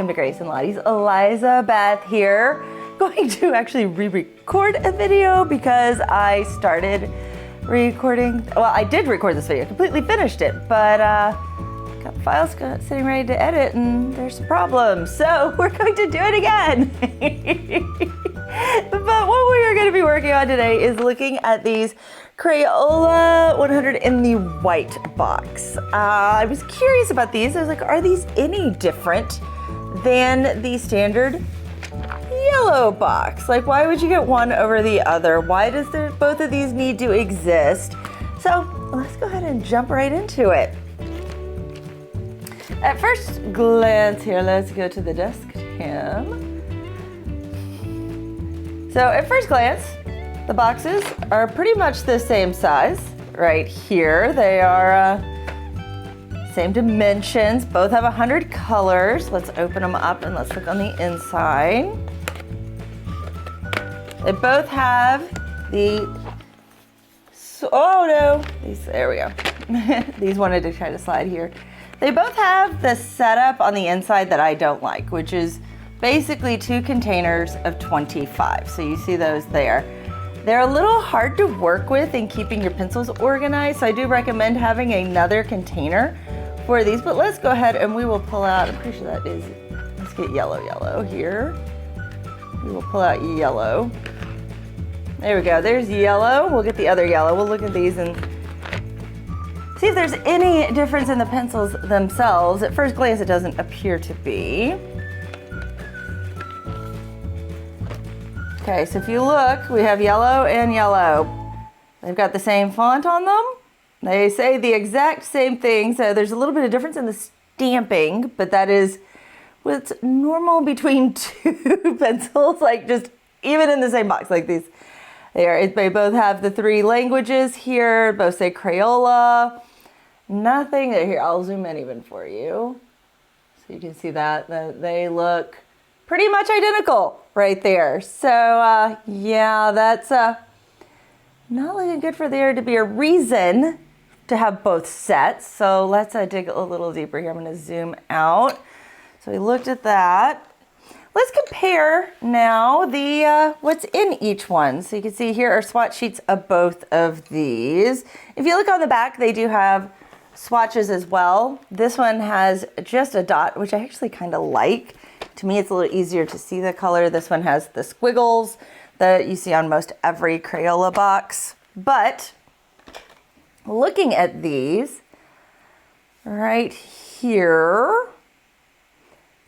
welcome to Grace and Lottie's. Eliza Beth here. Going to actually re-record a video because I started recording. Well, I did record this video, completely finished it, but got the files sitting ready to edit and there's some problems. So we're going to do it again. But what we are going to be working on today is looking at these Crayola 100 in the white box. I was curious about these. I was like, are these any different than the standard yellow box? Like, why would you get one over the other? Why does both of these need to exist? So let's go ahead and jump right into it. At first glance here, let's go to the desk cam. So at first glance, the boxes are pretty much the same size right here. They are same dimensions. Both have 100 colors. Let's open them up and let's look on the inside. They both have there we go. These wanted to try to slide here. They both have the setup on the inside that I don't like, which is basically 2 containers of 25. So you see those there. They're a little hard to work with in keeping your pencils organized, so I do recommend having another container for these. But let's go ahead and we will pull out, I'm pretty sure that is, let's get yellow here. We will pull out yellow. There we go, there's yellow. We'll get the other yellow. We'll look at these and see if there's any difference in the pencils themselves. At first glance, it doesn't appear to be. Okay, so if you look, we have yellow and yellow. They've got the same font on them. They say the exact same thing, so there's a little bit of difference in the stamping, but that is what's normal between 2 pencils, like just even in the same box like these. They both have the 3 languages here, both say Crayola. Nothing, here, I'll zoom in even for you. So you can see that they look pretty much identical right there. So yeah, that's not looking good for there to be a reason to have both sets. So let's dig a little deeper here. I'm gonna zoom out. So we looked at that. Let's compare now the what's in each one. So you can see here are swatch sheets of both of these. If you look on the back, they do have swatches as well. This one has just a dot, which I actually kind of like. To me, it's a little easier to see the color. This one has the squiggles that you see on most every Crayola box. But looking at these right here,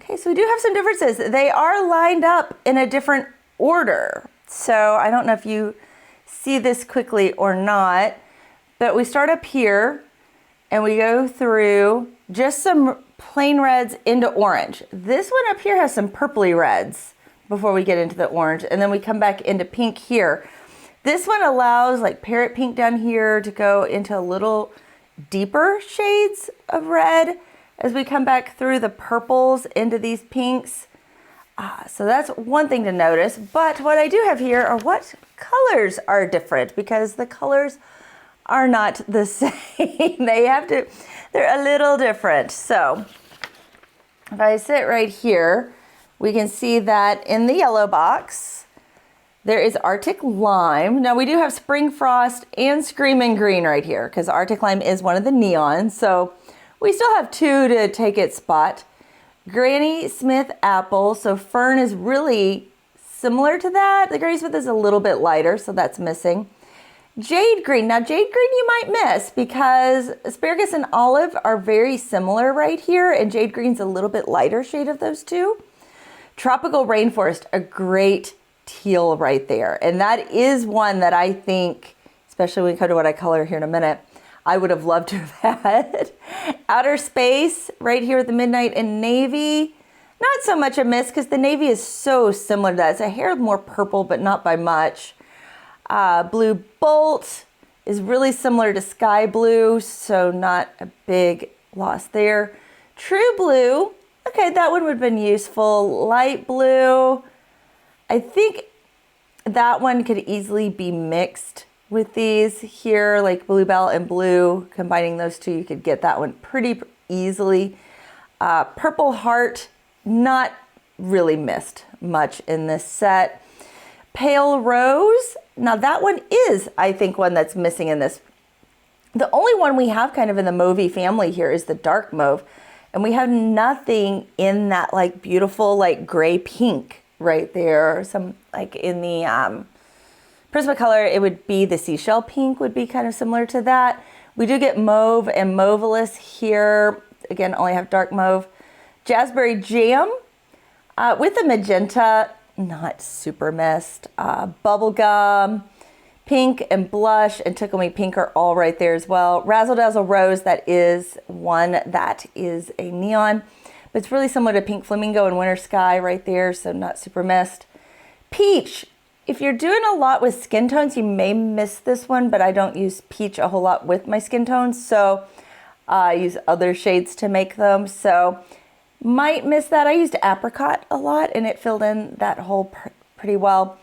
okay, so we do have some differences. They are lined up in a different order. So I don't know if you see this quickly or not, but we start up here and we go through just some plain reds into orange. This one up here has some purpley reds before we get into the orange, and then we come back into pink here. This one allows like parrot pink down here to go into a little deeper shades of red as we come back through the purples into these pinks. So that's one thing to notice. But what I do have here are what colors are different, because the colors are not the same. They're a little different. So if I sit right here, we can see that in the yellow box, there is Arctic Lime. Now we do have Spring Frost and Screamin' Green right here, because Arctic Lime is one of the neons. So we still have 2 to take its spot. Granny Smith Apple. So Fern is really similar to that. The Granny Smith is a little bit lighter, so that's missing. Jade Green. Now Jade Green you might miss because Asparagus and Olive are very similar right here, and Jade Green's a little bit lighter shade of those 2. Tropical Rainforest, a great teal right there. And that is one that I think, especially when we come to what I color here in a minute, I would have loved to have had. Outer Space right here with the Midnight and Navy. Not so much a miss because the navy is so similar to that. It's a hair more purple, but not by much. Blue Bolt is really similar to Sky Blue, so not a big loss there. True Blue, okay, that one would have been useful. Light Blue, I think that one could easily be mixed with these here, like Bluebell and Blue. Combining those 2, you could get that one pretty easily. Purple Heart not really missed much in this set. Pale Rose, now that one is, I think, one that's missing in this. The only one we have kind of in the mauvey family here is the dark mauve, and we have nothing in that like beautiful like gray pink right there. Some like in the Prismacolor, it would be the seashell pink would be kind of similar to that. We do get mauve and mauvelous here. Again, only have dark mauve. Jazzberry Jam with the magenta, not super missed. Bubblegum, pink and blush and Tickle Me Pink are all right there as well. Razzle Dazzle Rose, that is one that is a neon, but it's really similar to Pink Flamingo and Winter Sky right there, so not super missed. Peach, if you're doing a lot with skin tones, you may miss this one, but I don't use peach a whole lot with my skin tones, so I use other shades to make them, so might miss that. I used apricot a lot and it filled in that hole pretty well.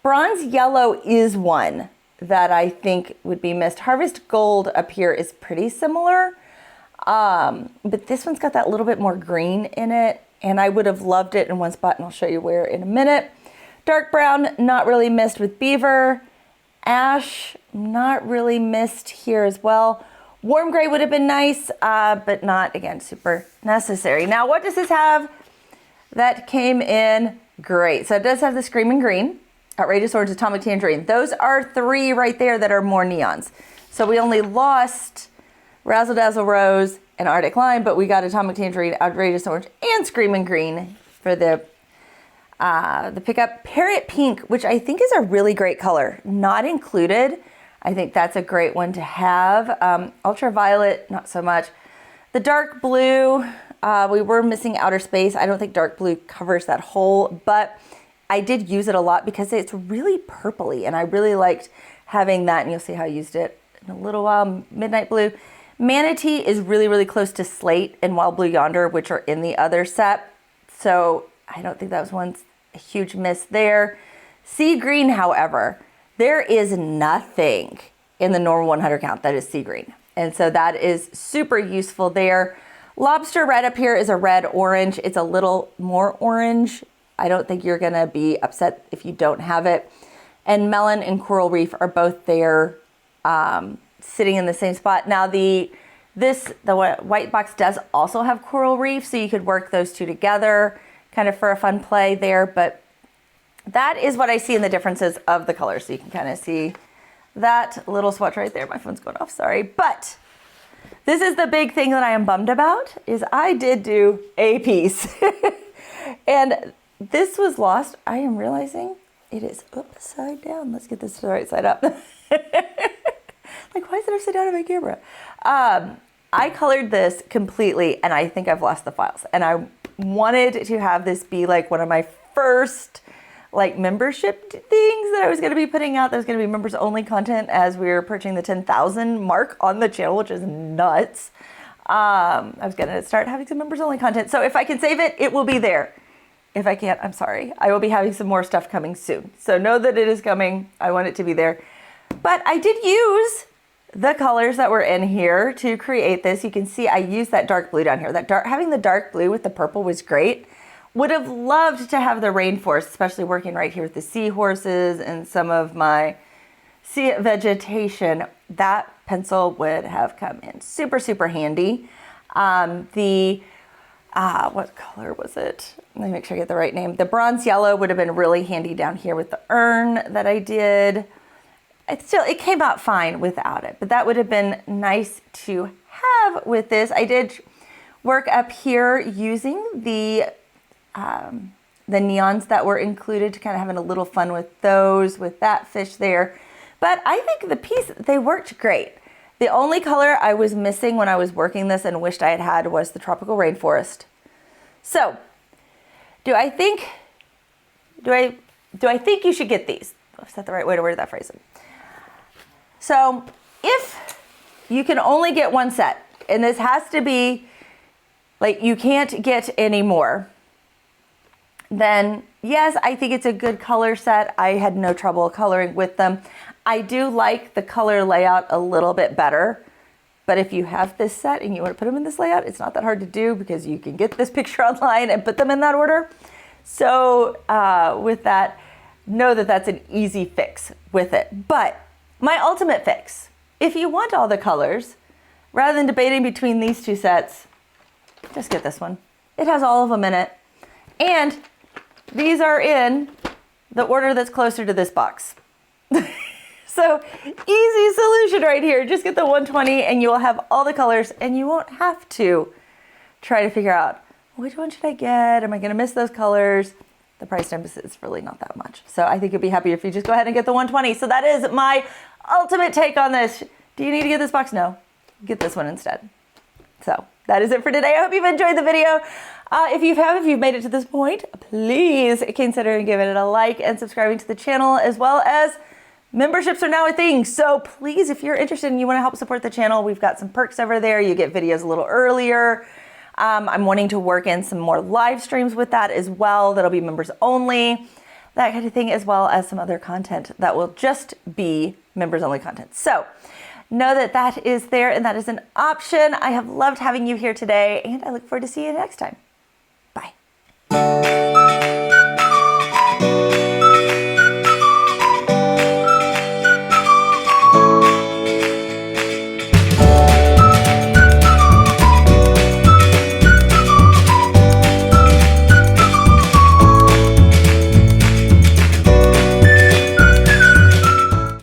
Bronze Yellow is one that I think would be missed. Harvest Gold up here is pretty similar, but this one's got that little bit more green in it, and I would have loved it in one spot, and I'll show you where in a minute. Dark Brown, not really missed with Beaver. Ash, not really missed here as well. Warm Gray would have been nice, but not, again, super necessary. Now, what does this have that came in great? So it does have the Screaming Green, Outrageous Orange, Atomic Tangerine. Those are three right there that are more neons. So we only lost Razzle Dazzle Rose and Arctic Lime, but we got Atomic Tangerine, Outrageous Orange, and Screaming Green for the pickup. Parrot Pink, which I think is a really great color, not included. I think that's a great one to have. Ultraviolet, not so much. The dark blue, we were missing Outer Space. I don't think dark blue covers that hole, but I did use it a lot because it's really purpley, and I really liked having that, and you'll see how I used it in a little while. Midnight Blue. Manatee is really, really close to Slate and Wild Blue Yonder, which are in the other set, so I don't think that was one a huge miss there. Sea Green, however, there is nothing in the normal 100 count that is sea green. And so that is super useful there. Lobster Red up here is a red orange. It's a little more orange. I don't think you're gonna be upset if you don't have it. And Melon and Coral Reef are both there, sitting in the same spot. Now the white box does also have Coral Reef, so you could work those two together kind of for a fun play there, but that is what I see in the differences of the colors. So you can kind of see that little swatch right there. My phone's going off, sorry. But this is the big thing that I am bummed about, is I did do a piece. And this was lost. I am realizing it is upside down. Let's get this to the right side up. Like, why is it upside down on my camera? I colored this completely, and I think I've lost the files. And I wanted to have this be like one of my first like membership things that I was going to be putting out. There's going to be members only content as we're approaching the 10,000 mark on the channel, which is nuts. I was going to start having some members only content. So if I can save it, it will be there. If I can't, I'm sorry. I will be having some more stuff coming soon. So know that it is coming. I want it to be there. But I did use the colors that were in here to create this. You can see I used that dark blue down here. Having the dark blue with the purple was great. Would have loved to have the rainforest, especially working right here with the seahorses and some of my sea vegetation. That pencil would have come in super, super handy. What color was it? Let me make sure I get the right name. The Bronze Yellow would have been really handy down here with the urn that I did. It came out fine without it, but that would have been nice to have with this. I did work up here using the neons that were included to kind of having a little fun with those, with that fish there. But I think the piece, they worked great. The only color I was missing when I was working this and wished I had had was the Tropical Rainforest. So, do I think you should get these? Is that the right way to word that phrase? So, if you can only get one set, and this has to be, like, you can't get any more, then yes, I think it's a good color set. I had no trouble coloring with them. I do like the color layout a little bit better But if you have this set and you want to put them in this layout, it's not that hard to do because you can get this picture online and put them in that order. So with that, know that that's an easy fix with it. But my ultimate fix, if you want all the colors, rather than debating between these two sets, just get this one. It has all of them in it. And these are in the order that's closer to this box. So easy solution right here. Just get the 120 and you will have all the colors and you won't have to try to figure out which one should I get? Am I gonna miss those colors? The price difference is really not that much. So I think you'll be happy if you just go ahead and get the 120. So that is my ultimate take on this. Do you need to get this box? No, get this one instead. So that is it for today. I hope you've enjoyed the video. If you've made it to this point, please consider giving it a like and subscribing to the channel, as well as memberships are now a thing. So please, if you're interested and you want to help support the channel, we've got some perks over there. You get videos a little earlier. I'm wanting to work in some more live streams with that as well. That'll be members only, that kind of thing, as well as some other content that will just be members only content. So know that that is there and that is an option. I have loved having you here today and I look forward to seeing you next time.